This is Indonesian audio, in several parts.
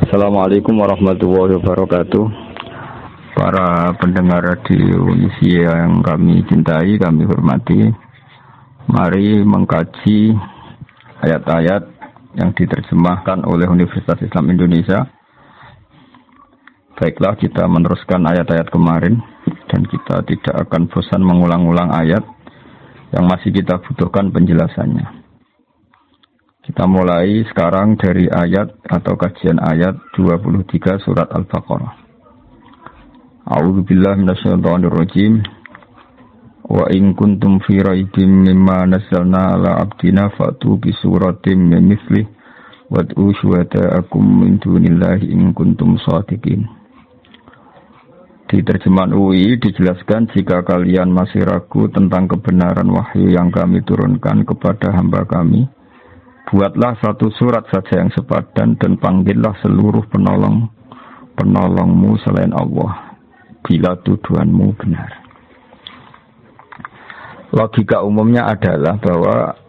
Assalamualaikum warahmatullahi wabarakatuh. Para pendengar radio Indonesia yang kami cintai, kami hormati. Mari mengkaji ayat-ayat yang diterjemahkan oleh Universitas Islam Indonesia. Baiklah, kita meneruskan ayat-ayat kemarin dan kita tidak akan bosan mengulang-ulang ayat yang masih kita butuhkan penjelasannya. Kita mulai sekarang dari ayat atau kajian ayat 23 surat Al-Baqarah. A'udzubillahi minasyaitonirrajim. Wa in kuntum fi raibin mimma nazzalna 'ala 'abdina fa'tu bi suratin min mithlih wad'u syuhada'akum min dunillahi in kuntum shadiqin. Di terjemahan UI dijelaskan, jika kalian masih ragu tentang kebenaran wahyu yang kami turunkan kepada hamba kami, buatlah satu surat saja yang sepadan dan panggillah seluruh penolongmu selain Allah bila tuduhanmu benar. Logika umumnya adalah bahwa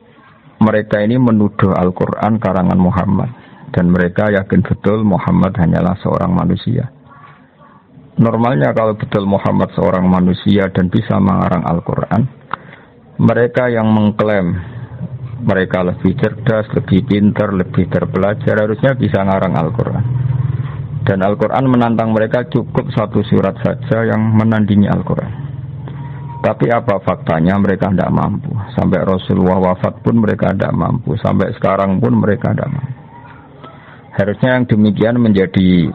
mereka ini menuduh Al-Quran karangan Muhammad dan mereka yakin betul Muhammad hanyalah seorang manusia. Normalnya kalau betul Muhammad seorang manusia dan bisa mengarang Al-Quran, mereka yang mengklaim mereka lebih cerdas, lebih pintar, lebih terpelajar harusnya bisa ngarang Al-Quran. Dan Al-Quran menantang mereka cukup satu surat saja yang menandingi Al-Quran. Tapi apa faktanya? Mereka tidak mampu. Sampai Rasulullah wafat pun mereka tidak mampu. Sampai sekarang pun mereka tidak mampu. Harusnya yang demikian menjadi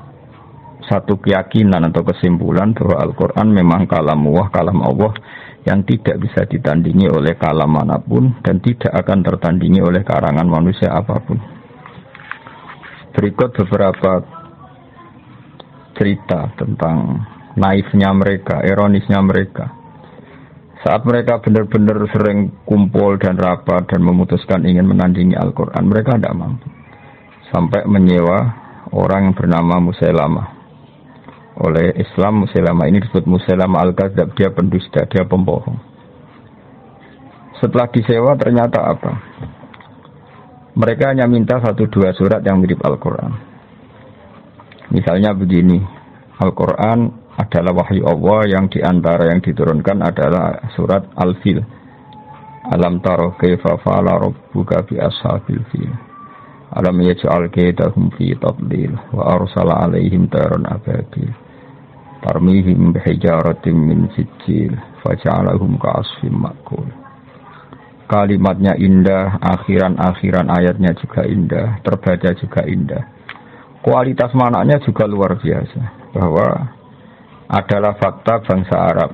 satu keyakinan atau kesimpulan bahwa Al-Quran memang kalam Allah yang tidak bisa ditandingi oleh kalam manapun dan tidak akan tertandingi oleh karangan manusia apapun. Berikut beberapa cerita tentang naifnya mereka, ironisnya mereka. Saat mereka benar-benar sering kumpul dan rapat dan memutuskan ingin menandingi Al-Quran, mereka tidak mampu. Sampai menyewa orang yang bernama Musailamah. Oleh Islam, Musailamah ini disebut Musailamah Al-Kadzab, dia pendusta, dia pembohong. Setelah disewa ternyata apa? Mereka hanya minta 1-2 surat yang mirip Al-Quran. Misalnya begini, Al-Quran adalah wahyu Allah yang diantara yang diturunkan adalah surat Al-Fil. Alam taro kaifa fa'ala rabbuka bi ashabil fil. Alam yaj'al kaidahum fi tadlil wa arsala 'alaihim tayran ababil. Tarmihim bihijaratin min sijil faja'alahum ka'asfin ma'kul. Kalimatnya indah, akhiran ayatnya juga indah, terbaca juga indah. Kualitas maknanya juga luar biasa, bahwa adalah fakta bangsa Arab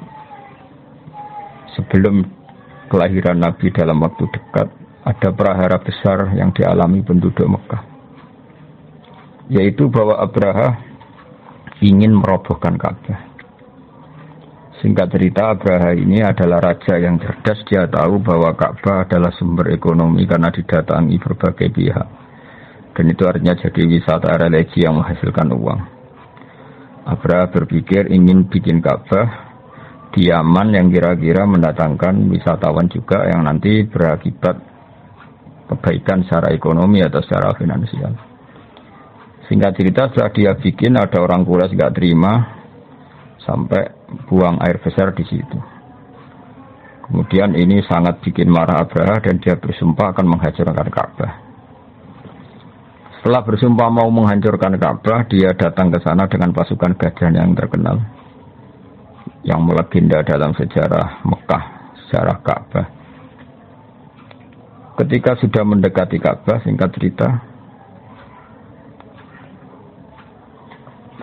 sebelum kelahiran Nabi dalam waktu dekat ada prahara besar yang dialami penduduk Mekah, yaitu bahwa Abraha ingin merobohkan Ka'bah. Singkat cerita, Abraha ini adalah raja yang cerdas. Dia tahu bahwa Ka'bah adalah sumber ekonomi karena didatangi berbagai pihak, dan itu artinya jadi wisata religi yang menghasilkan uang. Abraha berpikir ingin bikin Ka'bah di Yaman yang kira-kira mendatangkan wisatawan juga, yang nanti berakibat kebaikan secara ekonomi atau secara finansial. Singkat cerita, setelah dia bikin, ada orang Quraisy nggak terima sampai buang air besar di situ. Kemudian ini sangat bikin marah Abraha dan dia bersumpah akan menghancurkan Ka'bah. Setelah bersumpah mau menghancurkan Ka'bah, dia datang ke sana dengan pasukan gajah yang terkenal, yang melegenda dalam sejarah Mekah, sejarah Ka'bah. Ketika sudah mendekati Ka'bah, singkat cerita,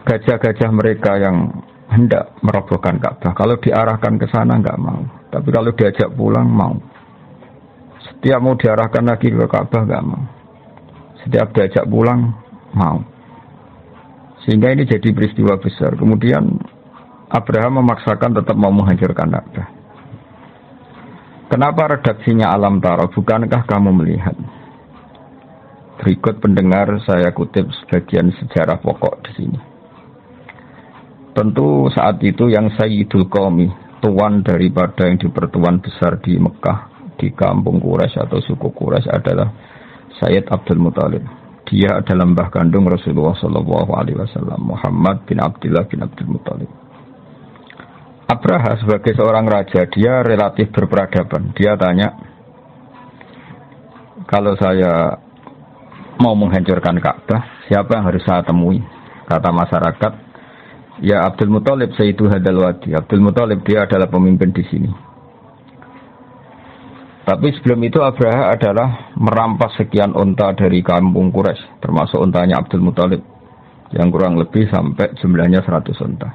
gajah-gajah mereka yang hendak merobohkan Ka'bah, kalau diarahkan ke sana enggak mau, tapi kalau diajak pulang mau. Setiap mau diarahkan lagi ke Ka'bah enggak mau, setiap diajak pulang mau. Sehingga ini jadi peristiwa besar. Kemudian Abraham memaksakan tetap mau menghancurkan Ka'bah. Kenapa redaksinya alam taro? Bukankah kamu melihat? Berikut pendengar saya kutip sebagian sejarah pokok di sini. Tentu saat itu yang Sayyidul Qaumi, tuan daripada yang dipertuan besar di Mekah, di kampung Quraisy atau suku Quraisy adalah Sayyid Abdul Muthalib. Dia adalah mbah kandung Rasulullah Shallallahu Alaihi Wasallam, Muhammad bin Abdullah bin Abdul Muthalib. Abraha sebagai seorang raja, dia relatif berperadaban. Dia tanya, kalau saya mau menghancurkan Ka'bah, siapa yang harus saya temui? Kata masyarakat, ya Abdul Muthalib Sayyidu Hadal Wadi. Abdul Muthalib dia adalah pemimpin di sini. Tapi sebelum itu Abraha adalah merampas sekian unta dari kampung Quraisy, termasuk untanya Abdul Muthalib yang kurang lebih sampai jumlahnya 100 unta.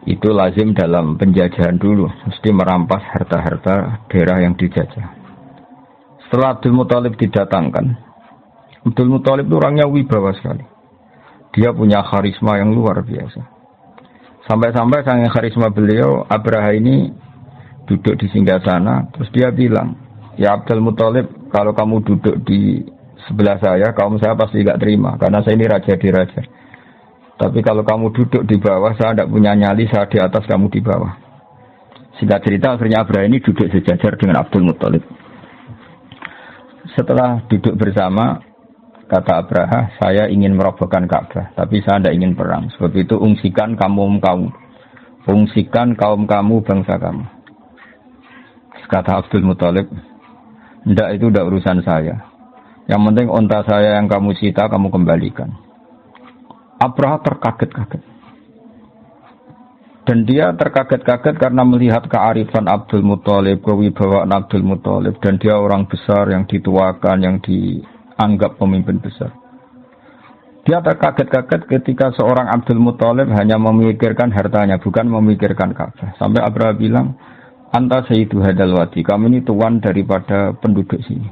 Itu lazim dalam penjajahan dulu, mesti merampas harta-harta daerah yang dijajah. Setelah Abdul Muthalib didatangkan, Abdul Muthalib itu orangnya wibawa sekali. Dia punya karisma yang luar biasa. Sampai-sampai saking karisma beliau, Abraha ini duduk di singgasana, terus dia bilang, ya Abdul Muthalib, kalau kamu duduk di sebelah saya, kaum saya pasti tidak terima, karena saya ini raja di raja. Tapi kalau kamu duduk di bawah, saya tidak punya nyali, saya di atas, kamu di bawah. Singkat cerita, akhirnya Abraha ini duduk sejajar dengan Abdul Muthalib. Setelah duduk bersama, kata Abraha, saya ingin merobohkan Ka'bah, tapi saya tidak ingin perang. Sebab itu ungsikan kaum bangsa kamu. Kata Abdul Muthalib, ndak itu ndak urusan saya. Yang penting unta saya yang kamu sita kamu kembalikan. Abraha terkaget-kaget. Dan dia terkaget-kaget karena melihat kearifan Abdul Muthalib, kewibawaan Abdul Muthalib, dan dia orang besar yang dituakan, yang dianggap pemimpin besar. Dia terkaget-kaget ketika seorang Abdul Muthalib hanya memikirkan hartanya, bukan memikirkan Ka'bah. Sampai Abraha bilang, Anta Sayyidu Hadal Wadi, kamu ini tuan daripada penduduk sini.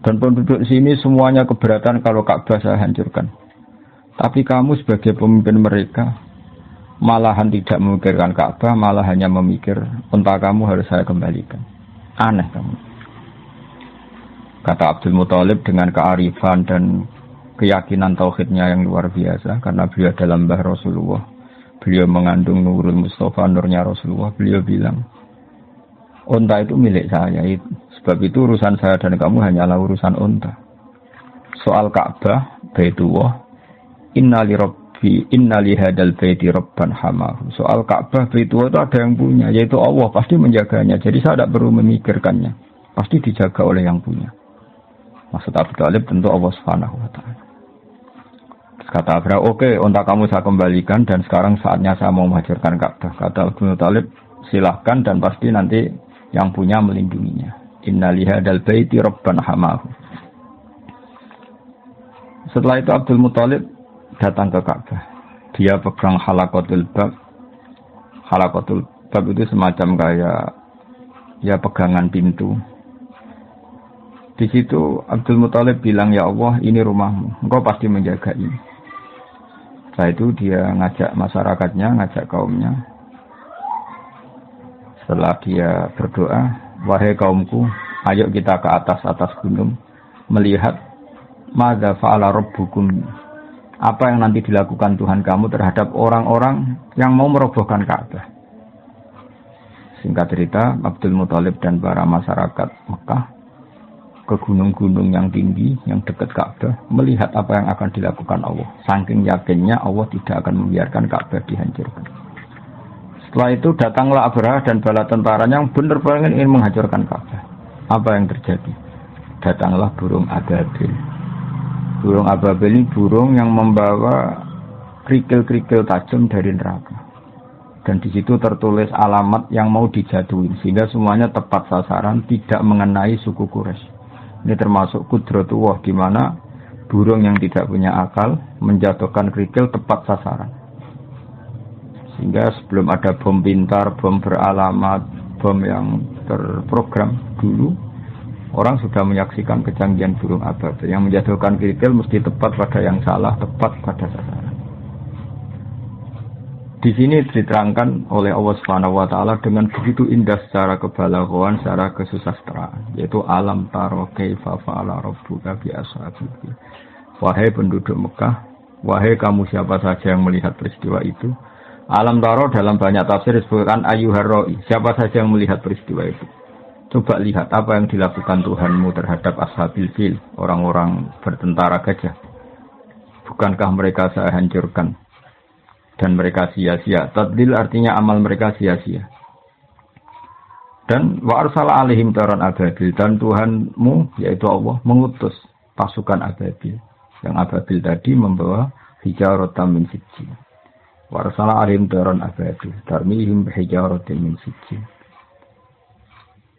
Dan penduduk sini semuanya keberatan kalau Ka'bah saya hancurkan. Tapi kamu sebagai pemimpin mereka, malahan tidak memikirkan Ka'bah, malah hanya memikir, unta kamu harus saya kembalikan. Aneh kamu. Kata Abdul Muthalib dengan kearifan dan keyakinan tauhidnya yang luar biasa, karena beliau adalah mbah Rasulullah. Beliau mengandung Nurul Mustafa, nurnya Rasulullah. Beliau bilang, unta itu milik saya, sebab itu urusan saya dan kamu hanyalah urusan unta. Soal Ka'bah, Baitullah, inna li hadal baiti rabban hamahu. Soal Ka'bah, Baitullah itu ada yang punya, yaitu Allah, pasti menjaganya. Jadi saya tidak perlu memikirkannya, pasti dijaga oleh yang punya. Maksud Abu Thalib tentu Allah Subhanahu wa ta'ala. Kata Abraha, oke, unta kamu saya kembalikan dan sekarang saatnya saya mau menghancurkan Ka'bah. Kata Abu Thalib, silahkan dan pasti nanti yang punya melindunginya. Inna li hadal baiti rabban hamahu. Setelah itu Abdul Muthalib datang ke Ka'bah. Dia pegang halaqatul bab. Halaqatul bab itu semacam kayak ya pegangan pintu. Di situ Abdul Muthalib bilang, ya Allah, ini rumahmu, engkau pasti menjaga ini. Setelah itu dia ngajak masyarakatnya, ngajak kaumnya. Setelah dia berdoa, wahai kaumku, ayo kita ke atas gunung, melihat madza fa'ala rabbukum, apa yang nanti dilakukan Tuhan kamu terhadap orang-orang yang mau merobohkan Ka'bah. Singkat cerita, Abdul Muthalib dan para masyarakat Mekah ke gunung-gunung yang tinggi, yang dekat Ka'bah, melihat apa yang akan dilakukan Allah. Saking yakinnya Allah tidak akan membiarkan Ka'bah dihancurkan. Setelah itu datanglah Abraha dan bala tentaranya yang benar-benar ingin menghancurkan Ka'bah. Apa yang terjadi? Datanglah burung ababil. Burung ababil ini burung yang membawa kerikil-kerikil tajam dari neraka. Dan di situ tertulis alamat yang mau dijatuhin, sehingga semuanya tepat sasaran, tidak mengenai suku Quraisy. Ini termasuk Qudratullah, di mana burung yang tidak punya akal menjatuhkan kerikil tepat sasaran. Sehingga sebelum ada bom pintar, bom beralamat, bom yang terprogram dulu, orang sudah menyaksikan kecanggihan burung ababil. Yang menjatuhkan kerikil mesti tepat pada yang salah, tepat pada sasaran. Di sini diterangkan oleh Allah Subhanahu wa taala dengan begitu indah secara kebalaghaan, secara kesusastraan, yaitu alam taro kaifa fa'ala rabbuka bi ashabil fil. Wahai penduduk Mekah, wahai kamu siapa saja yang melihat peristiwa itu, alam taro dalam banyak tafsir disebutkan ayyuhar ra'i, siapa saja yang melihat peristiwa itu. Coba lihat apa yang dilakukan Tuhanmu terhadap ashabil fil, orang-orang bertentara gajah. Bukankah mereka saya hancurkan dan mereka sia-sia? Tadlil artinya amal mereka sia-sia. Dan wa arsala alaihim taran ababil, dan Tuhanmu yaitu Allah mengutus pasukan ababil. Yang ababil tadi membawa hijaratan min sijjin. Wa arsala alaihim taran ababil tarmihim bihijaratin min sijjin.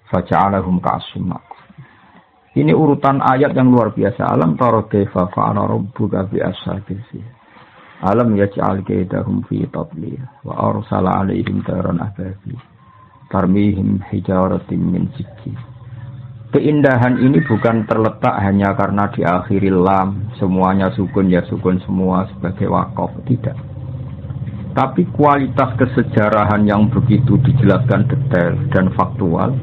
Faja'alahum ka'asfin ma'kul. Ini urutan ayat yang luar biasa. Alam tara kaifa fa'ala rabbuka bi ashabil fil. Alam yaj'al kaidahum fi tadlil wa arsala 'alaihim tayran ababil tarmihim hijaratin min sijjin. Keindahan ini bukan terletak hanya karena diakhiri lam, semuanya sukun ya sukun semua sebagai waqaf, tidak. Tapi kualitas kesejarahan yang begitu dijelaskan detail dan faktual,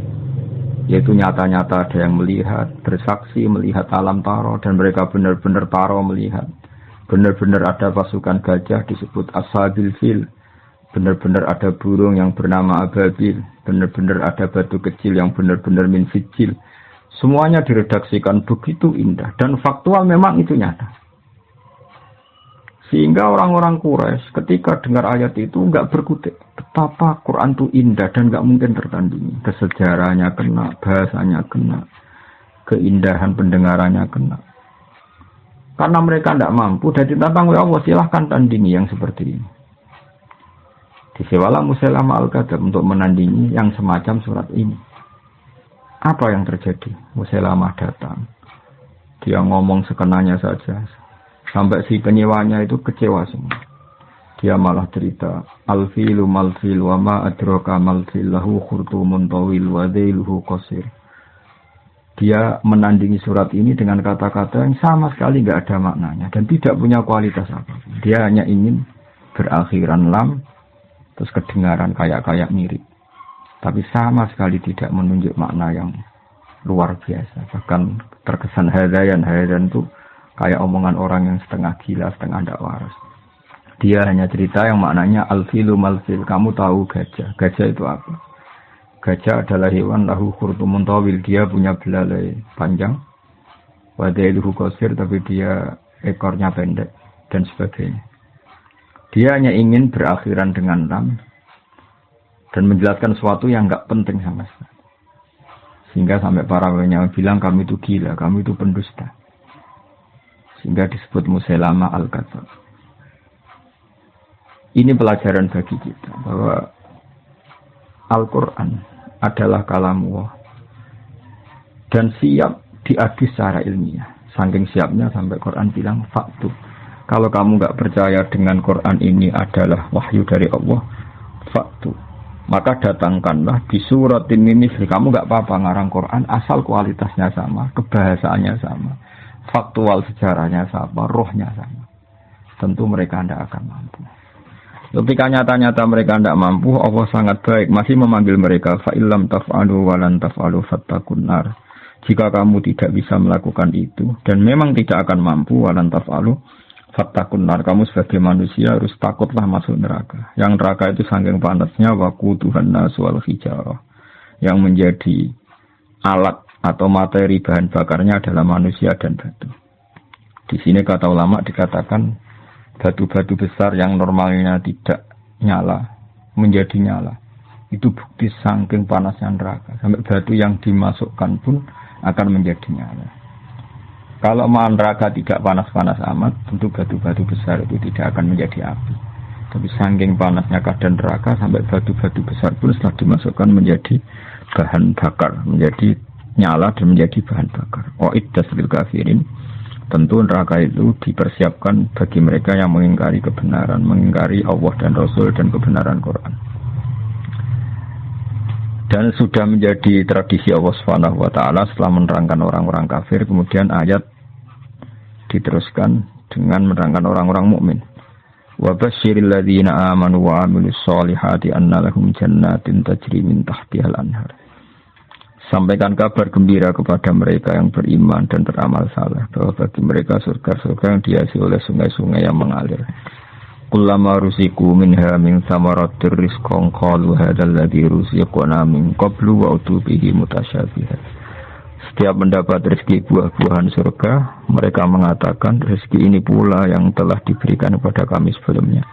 yaitu nyata-nyata ada yang melihat, bersaksi melihat alam taro, dan mereka benar-benar taro melihat. Benar-benar ada pasukan gajah disebut ashabil fil. Benar-benar ada burung yang bernama ababil. Benar-benar ada batu kecil yang benar-benar min sijil. Semuanya diredaksikan begitu indah. Dan faktual memang itu nyata. Sehingga orang-orang Quraisy ketika dengar ayat itu enggak berkutik. Betapa Quran itu indah dan enggak mungkin tertandingi. Kesejarahnya kena, bahasanya kena, keindahan pendengarannya kena. Karena mereka tidak mampu, dan ditantang oleh Allah, silahkan tandingi yang seperti ini. Disewalah Musailamah Al-Kadzdzab untuk menandingi yang semacam surat ini. Apa yang terjadi? Musailamah datang. Dia ngomong sekenanya saja. Sampai si penyewanya itu kecewa semua. Dia malah cerita, Al-filu mal-fil wa ma adraka mal-fil lahu khurtumun tawil wa dhailuhu qasir. Dia menandingi surat ini dengan kata-kata yang sama sekali tidak ada maknanya dan tidak punya kualitas apapun. Dia hanya ingin berakhiran lam, terus kedengaran kayak mirip. Tapi sama sekali tidak menunjuk makna yang luar biasa. Bahkan terkesan hadayan itu kayak omongan orang yang setengah gila, setengah tidak waras. Dia hanya cerita yang maknanya al-filu mal-fil. Kamu tahu gajah. Gajah itu apa? Gajah adalah hewan lahu khurtumun tawil. Dia punya belalai panjang. Wadailuhu qasir, tapi dia ekornya pendek. Dan sebagainya. Dia hanya ingin berakhiran dengan lam. Dan menjelaskan sesuatu yang enggak penting sama sekali. Sehingga sampai para ulama bilang kami itu gila, kami itu pendusta. Sehingga disebut Musailamah Al-Kadzdzab. Ini pelajaran bagi kita bahwa Al-Quran adalah kalamullah dan siap diadu secara ilmiah. Saking siapnya sampai Quran bilang faktu. Kalau kamu enggak percaya dengan Quran ini adalah wahyu dari Allah, faktu. Maka datangkanlah di suratin mimisli. Kamu enggak apa-apa ngarang Quran asal kualitasnya sama, kebahasaannya sama, faktual sejarahnya sama, rohnya sama. Tentu mereka tidak akan mampu. Ketika nyata-nyata mereka tidak mampu, Allah sangat baik masih memanggil mereka fa illam taf'alu wa lan taf'alu fattaqun nar. Jika kamu tidak bisa melakukan itu dan memang tidak akan mampu wa lan taf'alu fattaqun nar, kamu sebagai manusia harus takutlah masuk neraka. Yang neraka itu saking panasnya waquduhan nas wal hijarah. Yang menjadi alat atau materi bahan bakarnya adalah manusia dan batu. Di sini kata ulama dikatakan batu-batu besar yang normalnya tidak nyala menjadi nyala. Itu bukti saking panasnya neraka. Sampai batu yang dimasukkan pun akan menjadi nyala. Kalau neraka tidak panas-panas amat, tentu batu-batu besar itu tidak akan menjadi api. Tapi saking panasnya keadaan neraka sampai batu-batu besar pun setelah dimasukkan menjadi bahan bakar, menjadi nyala dan menjadi bahan bakar. Iddas lil kafirin. Tentu neraka itu dipersiapkan bagi mereka yang mengingkari kebenaran, mengingkari Allah dan Rasul dan kebenaran Quran. Dan sudah menjadi tradisi Allah Subhanahu wa taala setelah menerangkan orang-orang kafir, kemudian ayat diteruskan dengan menerangkan orang-orang mukmin. Wa basyiril ladzina amanu wa 'amilus shalihati anna lahum jannatin tajri min tahtihal anhar. Sampaikan kabar gembira kepada mereka yang beriman dan beramal saleh bahwa bagi mereka surga-surga yang dihiasi oleh sungai-sungai yang mengalir. Kullama rusiku minha min samaratir rizqan qalu hadzal ladzi ruziqna min qablu wa utubihi mutasyabihan. Setiap mendapat rezeki buah-buahan surga, mereka mengatakan rezeki ini pula yang telah diberikan kepada kami sebelumnya.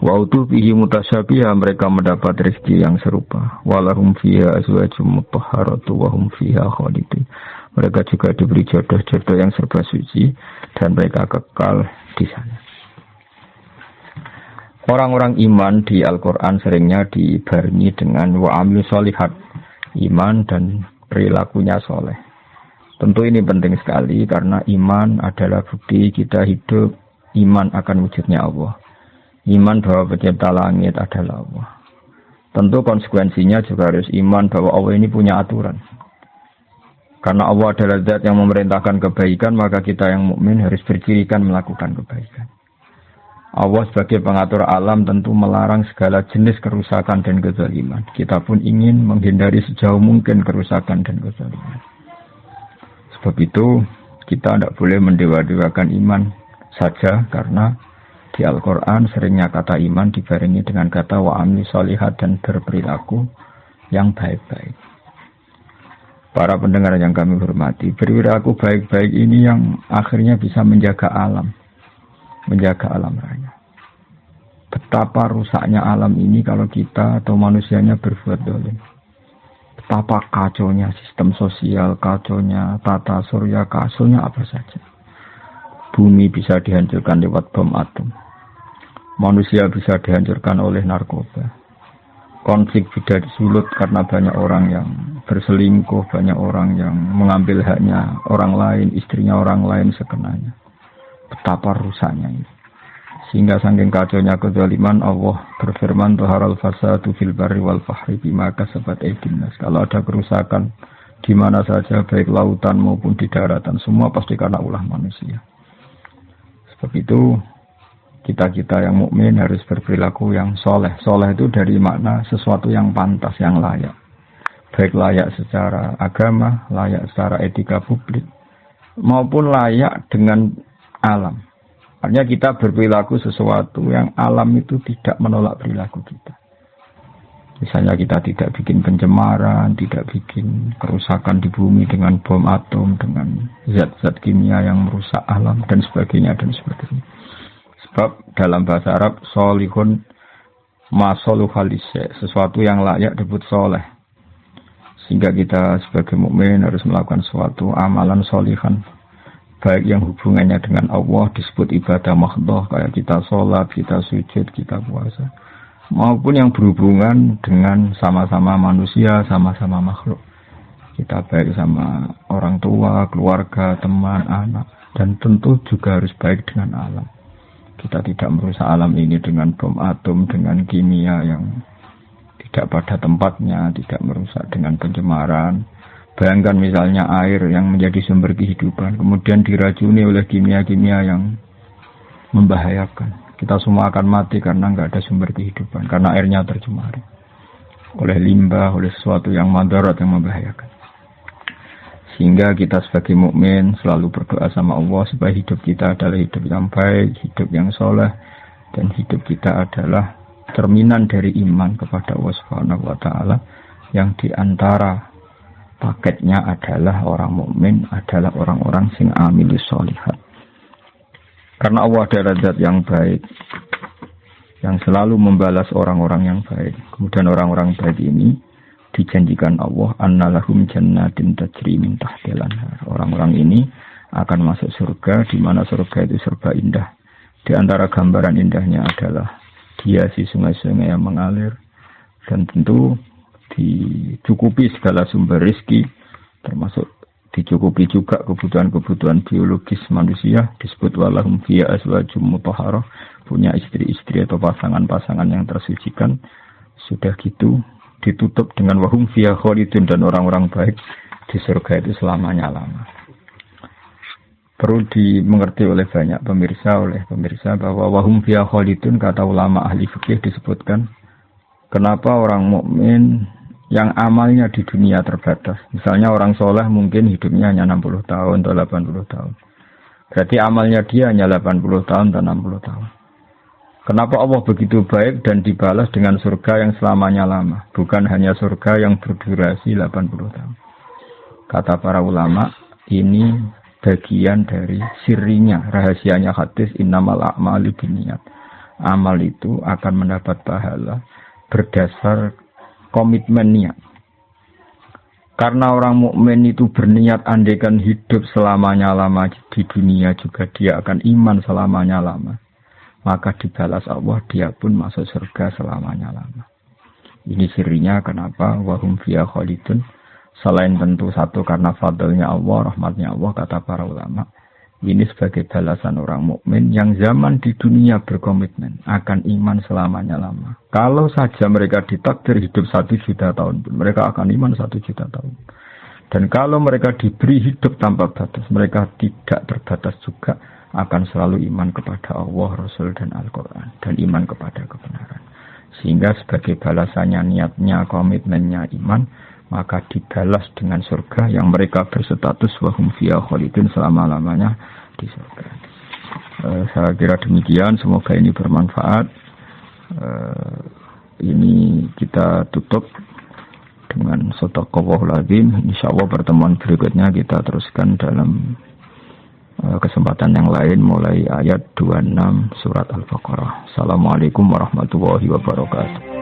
Wa utubihi mutasyabihan, mereka mendapat rezeki yang serupa. Walahum fiha azwajum mutahharatu wa hum fiha khalidun. Mereka juga diberi jodoh-jodoh yang serba suci dan mereka kekal di sana. Orang-orang iman di Al-Quran seringnya dibarengi dengan wa'amil sholihat, iman dan perilakunya soleh. Tentu ini penting sekali karena iman adalah bukti kita hidup, iman akan wujudnya Allah. Iman bahwa pencipta langit adalah Allah. Tentu konsekuensinya juga harus iman bahwa Allah ini punya aturan. Karena Allah adalah zat yang memerintahkan kebaikan, maka kita yang mukmin harus bercirikan melakukan kebaikan. Allah sebagai pengatur alam tentu melarang segala jenis kerusakan dan kezaliman. Kita pun ingin menghindari sejauh mungkin kerusakan dan kezaliman. Sebab itu kita tidak boleh mendewa-dewakan iman saja, karena di Al-Quran seringnya kata iman dibarengi dengan kata wa'amil sholihat dan berperilaku yang baik-baik. Para pendengar yang kami hormati, perilaku baik-baik ini yang akhirnya bisa menjaga alam raya. Betapa rusaknya alam ini kalau kita atau manusianya berbuat dolim. Betapa kacaunya sistem sosial, kacaunya tata surya, kacaunya apa saja. Bumi bisa dihancurkan lewat bom atom. Manusia bisa dihancurkan oleh narkoba. Konflik bisa disulut karena banyak orang yang berselingkuh, banyak orang yang mengambil haknya orang lain, istrinya orang lain sekenanya. Betapa rusaknya ini. Sehingga saking kacaunya kezaliman, Allah berfirman, "Dhaharal fasadu fil barri wal bahri bima kasabat aydin nas." Kalau ada kerusakan di mana saja, baik lautan maupun di daratan, semua pasti karena ulah manusia. Sebab itu kita yang mukmin harus berperilaku yang soleh. Soleh itu dari makna sesuatu yang pantas, yang layak. Baik layak secara agama, layak secara etika publik, maupun layak dengan alam. Artinya kita berperilaku sesuatu yang alam itu tidak menolak perilaku kita. Misalnya kita tidak bikin pencemaran, tidak bikin kerusakan di bumi dengan bom atom, dengan zat-zat kimia yang merusak alam, dan sebagainya, dan sebagainya. Sebab dalam bahasa Arab, solihun masoluhalise, sesuatu yang layak disebut soleh. Sehingga kita sebagai mukmin harus melakukan suatu amalan solihan. Baik yang hubungannya dengan Allah disebut ibadah mahdhah, kayak kita sholat, kita sujud, kita puasa. Maupun yang berhubungan dengan sama-sama manusia, sama-sama makhluk. Kita baik sama orang tua, keluarga, teman, anak. Dan tentu juga harus baik dengan alam. Kita tidak merusak alam ini dengan bom atom, dengan kimia yang tidak pada tempatnya, tidak merusak dengan pencemaran. Bayangkan misalnya air yang menjadi sumber kehidupan, kemudian diracuni oleh kimia-kimia yang membahayakan. Kita semua akan mati karena nggak ada sumber kehidupan, karena airnya tercemari oleh limbah, oleh sesuatu yang madarat, yang membahayakan. Sehingga kita sebagai mukmin selalu berdoa sama Allah supaya hidup kita adalah hidup yang baik, hidup yang soleh, dan hidup kita adalah cerminan dari iman kepada Allah Subhanahu wa Ta'ala, yang diantara paketnya adalah orang mukmin adalah orang-orang sing amilus sholihat. Karena Allah adalah zat yang baik, yang selalu membalas orang-orang yang baik. Kemudian orang-orang baik ini dijanjikan Allah annalahum jannatin tajri min tahtil anhar. Orang-orang ini akan masuk surga, di mana surga itu serba indah. Di antara gambaran indahnya adalah hiasi sungai-sungai yang mengalir, dan tentu dicukupi segala sumber rezeki, termasuk dicukupi juga kebutuhan-kebutuhan biologis manusia. Disebut walahum fiha azwajum mutahharah, punya istri-istri atau pasangan-pasangan yang tersucikan. Sudah gitu ditutup dengan wahum fiha khalidun, dan orang-orang baik di surga itu selamanya-lama. Perlu dimengerti oleh banyak pemirsa bahwa wahum fiha khalidun, kata ulama ahli fikih disebutkan kenapa orang mukmin yang amalnya di dunia terbatas. Misalnya orang soleh mungkin hidupnya hanya 60 tahun atau 80 tahun. Berarti amalnya dia hanya 80 tahun atau 60 tahun. Kenapa Allah begitu baik dan dibalas dengan surga yang selamanya lama, bukan hanya surga yang berdurasi 80 tahun. Kata para ulama, ini bagian dari sirinya, rahasianya hadis innamal a'malu binniyat. Amal itu akan mendapat pahala berdasar komitmen niat. Karena orang mukmin itu berniat andaikan hidup selamanya lama di dunia juga dia akan iman selamanya lama. Maka dibalas Allah, dia pun masuk surga selamanya lama. Ini sirinya kenapa wahum fiha khalidun. Selain tentu satu karena fadlnya Allah, rahmatnya Allah, kata para ulama. Ini sebagai balasan orang mukmin yang zaman di dunia berkomitmen akan iman selamanya lama. Kalau saja mereka ditakdir hidup 1 juta tahun pun, mereka akan iman 1 juta tahun. Dan kalau mereka diberi hidup tanpa batas, mereka tidak terbatas juga akan selalu iman kepada Allah, Rasul, dan Al-Quran. Dan iman kepada kebenaran. Sehingga sebagai balasannya, niatnya, komitmennya iman, maka dibalas dengan surga yang mereka berstatus wahum fiha khalidun selama-lamanya di surga. Saya kira demikian, semoga ini bermanfaat. Ini kita tutup dengan shadaqallahul azim. Insyaallah pertemuan berikutnya kita teruskan dalam kesempatan yang lain mulai ayat 26 surat Al-Baqarah. Assalamualaikum warahmatullahi wabarakatuh.